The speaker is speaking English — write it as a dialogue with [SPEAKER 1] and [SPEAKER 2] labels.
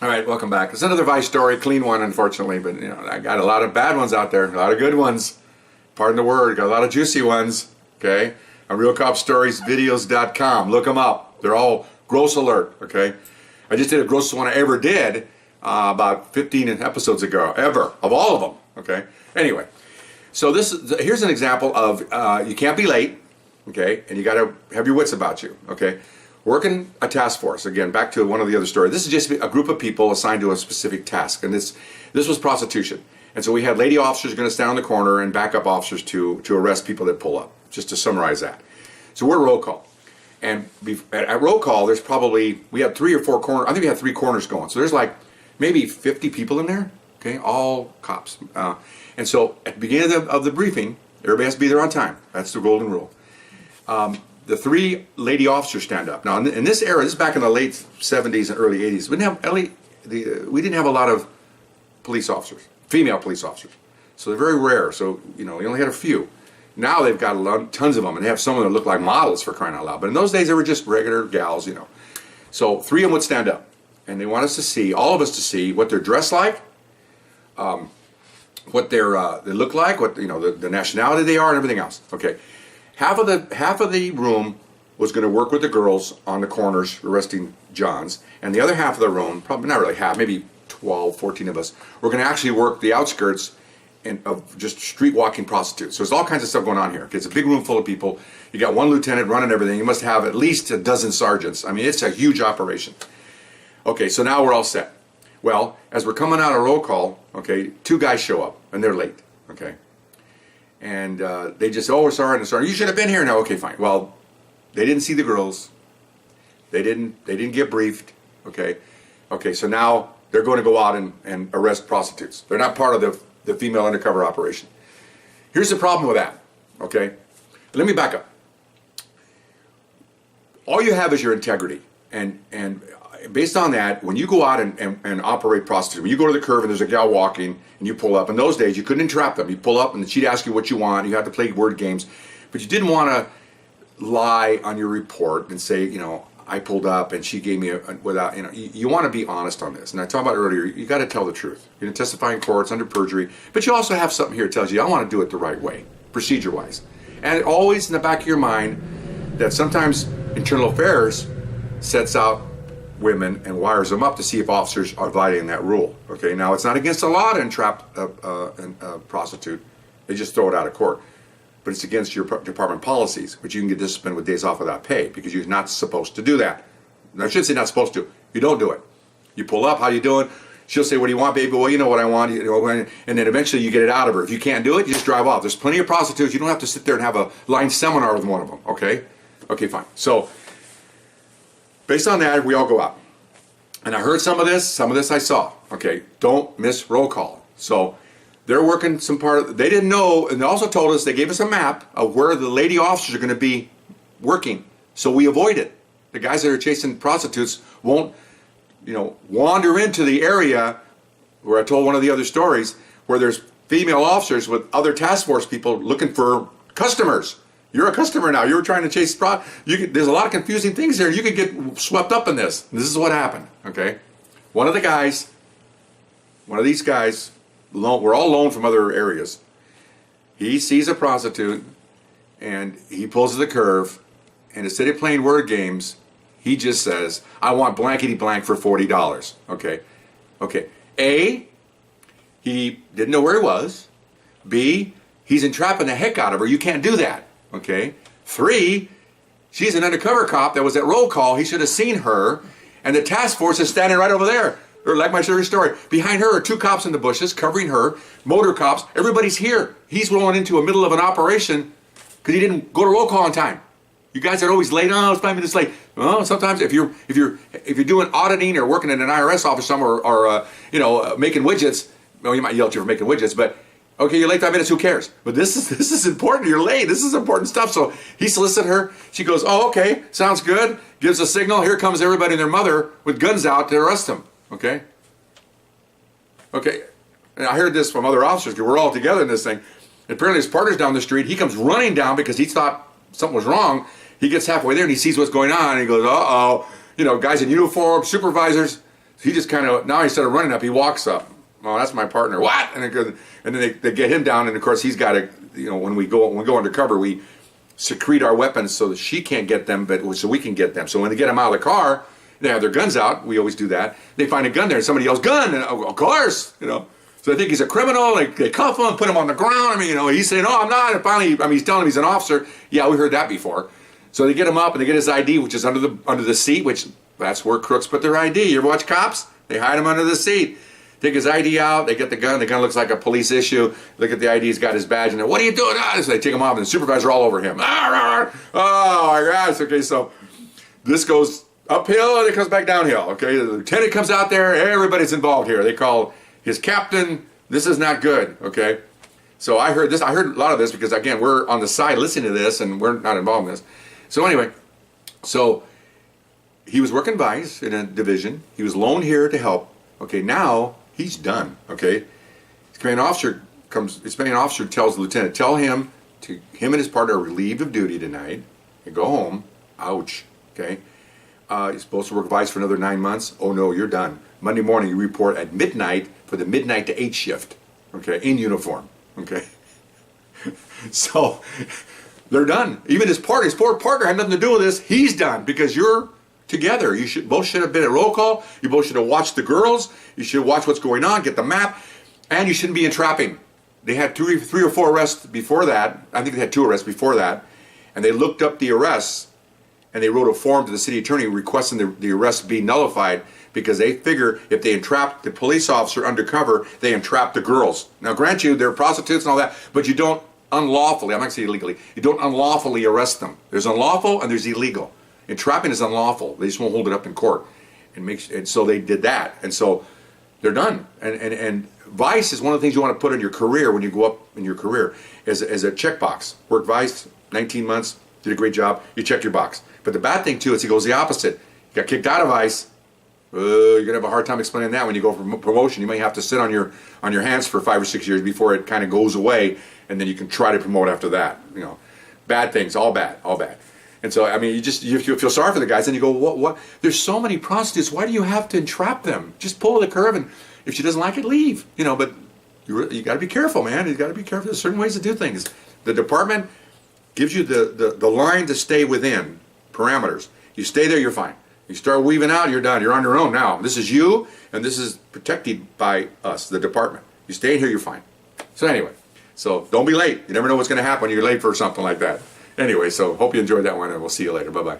[SPEAKER 1] All right, welcome back. It's another Vice story, clean one, unfortunately, but you know, I got a lot of bad ones out there, a lot of good ones. Pardon the word, got a lot of juicy ones. Okay, on RealCopStoriesVideos.com. Look them up. They're all gross alert. Okay, I just did a grossest one I ever did about 15 episodes ago, ever of all of them. Okay, anyway, so here's an example of you can't be late. Okay, and you got to have your wits about you. Okay. Working a task force, again, back to one of the other stories. This is just a group of people assigned to a specific task, and this was prostitution. And so we had lady officers going to stand on the corner and backup officers to arrest people that pull up, just to summarize that. So we're roll call. And at roll call, we had 3 or 4 corners, I think we had 3 corners going. So there's like maybe 50 people in there, okay, all cops. And so at the beginning of the briefing, everybody has to be there on time. That's the golden rule. The 3 lady officers stand up. Now, in this era, this is back in the late 70s and early 80s, we didn't have a lot of police officers, female police officers. So they're very rare. So, you know, we only had a few. Now they've got tons of them, and they have some of them that look like models, for crying out loud. But in those days, they were just regular gals, you know. So 3 of them would stand up, and they want us to see, all of us to see, what they're dressed like, what they look like, what, you know, the nationality they are, and everything else. Okay. Half of the room was going to work with the girls on the corners arresting Johns, and the other half of the room, probably not really half, maybe 12, 14 of us, were going to actually work the outskirts of just street walking prostitutes. So there's all kinds of stuff going on here. It's a big room full of people. You got 1 lieutenant running everything. You must have at least a dozen sergeants. I mean, it's a huge operation. Okay, so now we're all set. Well, as we're coming out of roll call, okay, 2 guys show up, and they're late. Okay. And they just, oh, we're sorry, you should have been here. No, okay, fine. Well, they didn't see the girls. They didn't get briefed. Okay. Okay, so now they're going to go out and arrest prostitutes. They're not part of the female undercover operation. Here's the problem with that. Okay. Let me back up. All you have is your integrity. And based on that, when you go out and operate prostitutes, when you go to the curve and there's a gal walking and you pull up, in those days you couldn't entrap them. You pull up and she'd ask you what you want. You had to play word games, but you didn't want to lie on your report and say, you know, I pulled up and she gave me without, you know, you want to be honest on this. And I talked about earlier, you got to tell the truth. You're going to testify in courts under perjury, but you also have something here that tells you, I want to do it the right way, procedure-wise. And always in the back of your mind that sometimes Internal Affairs sets out women and wires them up to see if officers are violating that rule. Okay, now it's not against the law to entrap a prostitute. They just throw it out of court. But it's against your department policies, which you can get disciplined with days off without pay because you're not supposed to do that. I shouldn't say not supposed to. You don't do it. You pull up, how you doing? She'll say, what do you want, baby? Well, you know what I want. You know, and then eventually you get it out of her. If you can't do it, you just drive off. There's plenty of prostitutes. You don't have to sit there and have a line seminar with one of them. Okay? Okay, fine. So based on that, we all go out. And I heard some of this I saw. Okay, don't miss roll call. So they're working some part of, they didn't know, and they also told us, they gave us a map of where the lady officers are going to be working. So we avoid it. The guys that are chasing prostitutes won't, you know, wander into the area where I told one of the other stories where there's female officers with other task force people looking for customers. You're a customer now. You were trying to chase there's a lot of confusing things here. You could get swept up in this. This is what happened. Okay, one of these guys, we're all loaned from other areas. He sees a prostitute, and he pulls to the curve. And instead of playing word games, he just says, "I want blankety blank for $40." Okay, okay. A, he didn't know where he was. B, he's entrapping the heck out of her. You can't do that. Okay. 3, she's an undercover cop that was at roll call. He should have seen her, and the task force is standing right over there. Or like my story, behind her are 2 cops in the bushes covering her, motor cops. Everybody's here. He's rolling into a middle of an operation because he didn't go to roll call on time. You guys are always late. Oh, it's 5 minutes late. Well, sometimes if you're doing auditing or working in an IRS office somewhere or you know, making widgets, well, you might yell at you for making widgets, but okay, you're late 5 minutes, who cares? But this is important, you're late, this is important stuff. So he solicited her, she goes, oh, okay, sounds good, gives a signal, here comes everybody and their mother with guns out to arrest him, okay? Okay, and I heard this from other officers, because we're all together in this thing. Apparently his partner's down the street, he comes running down because he thought something was wrong. He gets halfway there and he sees what's going on and he goes, uh-oh, you know, guys in uniform, supervisors. he just kind of, now instead of running up, he walks up. Oh, that's my partner. What? And then they get him down, and of course he's got to, when we go undercover, we secrete our weapons so that she can't get them, but so we can get them. So when they get them out of the car, they have their guns out. We always do that. They find a gun there, and somebody yells, "Gun!" And of course, So they think he's a criminal. They cuff him, put him on the ground. He's saying, "No, I'm not." And finally, he's telling him he's an officer. Yeah, we heard that before. So they get him up, and they get his ID, which is under the seat, which that's where crooks put their ID. You ever watch Cops? They hide him under the seat. Take his ID out. They get the gun. The gun looks like a police issue. Look at the ID. He's got his badge in there. What are you doing? So they take him off, and the supervisor all over him. Oh my gosh. Okay, so this goes uphill and it comes back downhill. Okay, the lieutenant comes out there. Everybody's involved here. They call his captain. This is not good. Okay, so I heard this. I heard a lot of this because again, we're on the side listening to this, and we're not involved in this. So anyway, so he was working Vice in a division. He was loaned here to help. Okay, now he's done. Okay, his commanding officer tells the lieutenant, tell him him and his partner are relieved of duty tonight and go home. Ouch. Okay, he's supposed to work Vice for another 9 months. Oh no, you're done. Monday morning you report at midnight for the midnight to 8 shift. Okay, in uniform. Okay, so they're done. Even his poor partner had nothing to do with this. He's done because you're together. You both should have been at roll call. You both should have watched the girls. You should watch what's going on, get the map, and you shouldn't be entrapping. They had three or four arrests before that. I think they had 2 arrests before that, and they looked up the arrests, and they wrote a form to the city attorney requesting the arrest be nullified because they figure if they entrap the police officer undercover, they entrap the girls. Now, grant you, they're prostitutes and all that, but you don't unlawfully, I'm not saying illegally, you don't unlawfully arrest them. There's unlawful and there's illegal. Entrapping is unlawful. They just won't hold it up in court. And so they did that. And so they're done. And Vice is one of the things you want to put in your career when you go up in your career as a checkbox. Worked Vice, 19 months, did a great job, you check your box. But the bad thing too is it goes the opposite. You got kicked out of Vice, you're going to have a hard time explaining that when you go for promotion. You may have to sit on your hands for 5 or 6 years before it kind of goes away, and then you can try to promote after that. Bad things, all bad. And so, you feel sorry for the guys, and you go, what? There's so many prostitutes. Why do you have to entrap them? Just pull the curve, and if she doesn't like it, leave. But you got to be careful, man. You got to be careful. There's certain ways to do things. The department gives you the line to stay within, parameters. You stay there, you're fine. You start weaving out, you're done. You're on your own now. This is you, and this is protected by us, the department. You stay here, you're fine. So anyway, don't be late. You never know what's going to happen when you're late for something like that. Anyway, so hope you enjoyed that one, and we'll see you later. Bye-bye.